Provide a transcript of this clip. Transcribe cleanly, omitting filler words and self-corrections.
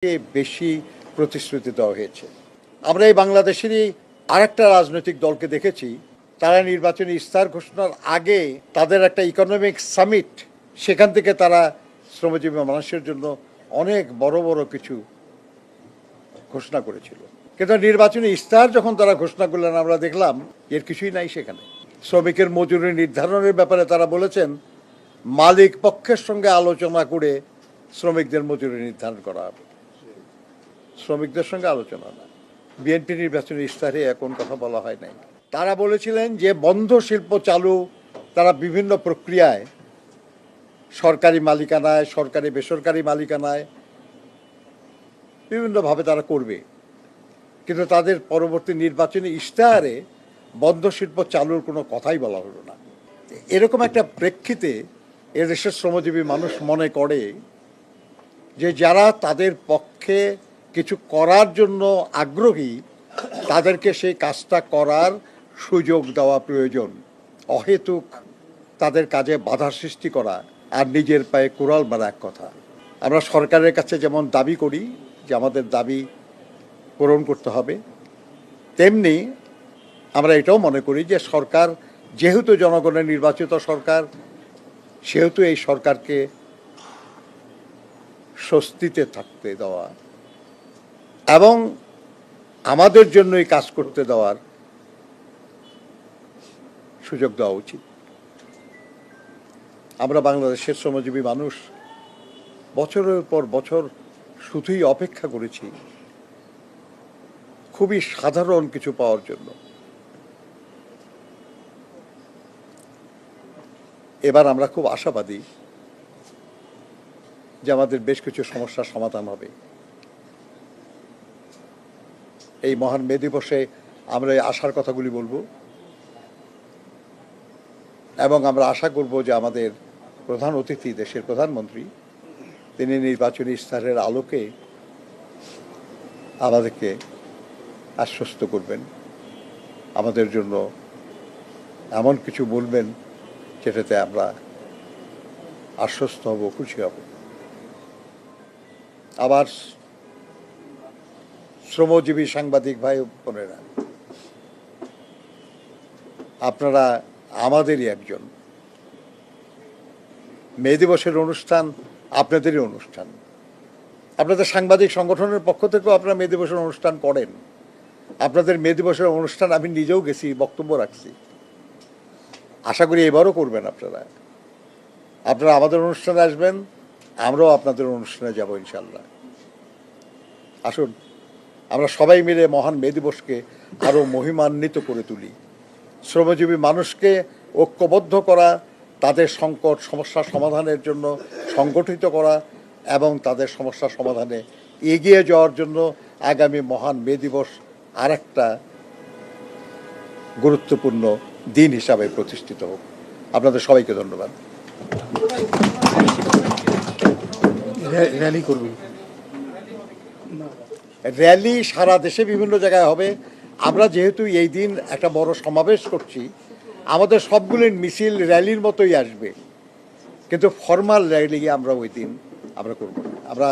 বেশি প্রতিশ্রুতি দেওয়া হয়েছে। আমরা এই বাংলাদেশেরই আরেকটা রাজনৈতিক দলকে দেখেছি, তারা নির্বাচনী ইস্তাহার ঘোষণার আগে তাদের একটা ইকোনমিক সামিট, সেখান থেকে তারা শ্রমজীবী মানুষের জন্য অনেক বড় বড় কিছু ঘোষণা করেছিল। কিন্তু নির্বাচনী ইস্তাহার যখন তারা ঘোষণা করলেন, আমরা দেখলাম এর কিছুই নাই সেখানে। শ্রমিকের মজুরি নির্ধারণের ব্যাপারে তারা বলেছেন মালিক পক্ষের সঙ্গে আলোচনা করে শ্রমিকদের মজুরি নির্ধারণ করা হবে, শ্রমিকদের সঙ্গে আলোচনা না। বিএনপি নির্বাচনী ইস্তাহারে এখন কথা বলা হয় নাই। তারা বলেছিলেন যে বন্ধ শিল্প চালু তারা বিভিন্ন প্রক্রিয়ায়, সরকারি মালিকানায়, সরকারি বেসরকারি মালিকানায় বিভিন্নভাবে তারা করবে, কিন্তু তাদের পরবর্তী নির্বাচনী ইস্তাহারে বন্ধ শিল্প চালুর কোনো কথাই বলা হলো না। এরকম একটা প্রেক্ষিতে এদেশের শ্রমজীবী মানুষ মনে করে যে যারা তাদের পক্ষে কিছু করার জন্য আগ্রহী, তাদেরকে সেই কাজটা করার সুযোগ দেওয়া প্রয়োজন। অহেতুক তাদের কাজে বাধা সৃষ্টি করা আর নিজের পায়ে কুড়াল মারা এক কথা। আমরা সরকারের কাছে যেমন দাবি করি যে আমাদের দাবি পূরণ করতে হবে, তেমনি আমরা এটাও মনে করি যে সরকার যেহেতু জনগণের নির্বাচিত সরকার, সেহেতু এই সরকারকে স্বস্তিতে থাকতে দেওয়া এবং আমাদের জন্যই কাজ করতে দেওয়ার সুযোগ দেওয়া উচিত। আমরা বাংলাদেশের শ্রমজীবী মানুষ বছরের পর বছর শুধুই অপেক্ষা করেছি খুবই সাধারণ কিছু পাওয়ার জন্য। এবার আমরা খুব আশাবাদী যে আমাদের বেশ কিছু সমস্যার সমাধান হবে। এই মহান মে দিবসে আমরা এই আশার কথাগুলি বলবো এবং আমরা আশা করব যে আমাদের প্রধান অতিথি, দেশের প্রধানমন্ত্রী, তিনি নির্বাচনী ইস্তাহারের আলোকে আমাদেরকে আশ্বস্ত করবেন, আমাদের জন্য এমন কিছু বলবেন যেটাতে আমরা আশ্বস্ত হব, খুশি হব। আবার শ্রমজীবী সাংবাদিক ভাই বোনেরা, আপনারা আমাদেরই একজন। মে দিবসের অনুষ্ঠান আপনাদেরই অনুষ্ঠান। আপনাদের সাংবাদিক সংগঠনের পক্ষ থেকেও আপনারা মে দিবসের অনুষ্ঠান করেন। আপনাদের মে দিবসের অনুষ্ঠান আমি নিজেও গেছি, বক্তব্য রাখছি। আশা করি এবারও করবেন আপনারা। আপনারা আমাদের অনুষ্ঠানে আসবেন, আমরাও আপনাদের অনুষ্ঠানে যাব ইনশাল্লাহ। আসুন আমরা সবাই মিলে মহান মে দিবসকে আরও মহিমান্বিত করে তুলি। শ্রমজীবী মানুষকে ঐক্যবদ্ধ করা, তাদের সংকট সমস্যা সমাধানের জন্য সংগঠিত করা এবং তাদের সমস্যা সমাধানে এগিয়ে যাওয়ার জন্য আগামী মহান মে দিবস আরেকটা গুরুত্বপূর্ণ দিন হিসাবে প্রতিষ্ঠিত হোক। আপনাদের সবাইকে ধন্যবাদ। র্যালি করবেন? র্যালি সারা দেশে বিভিন্ন জায়গায় হবে। আমরা যেহেতু এই দিন একটা বড় সমাবেশ করছি, আমাদের সবগুলির মিছিল র্যালির মতোই আসবে, কিন্তু ফর্মাল র্যালি আমরা ওই দিন আমরা করব না। আমরা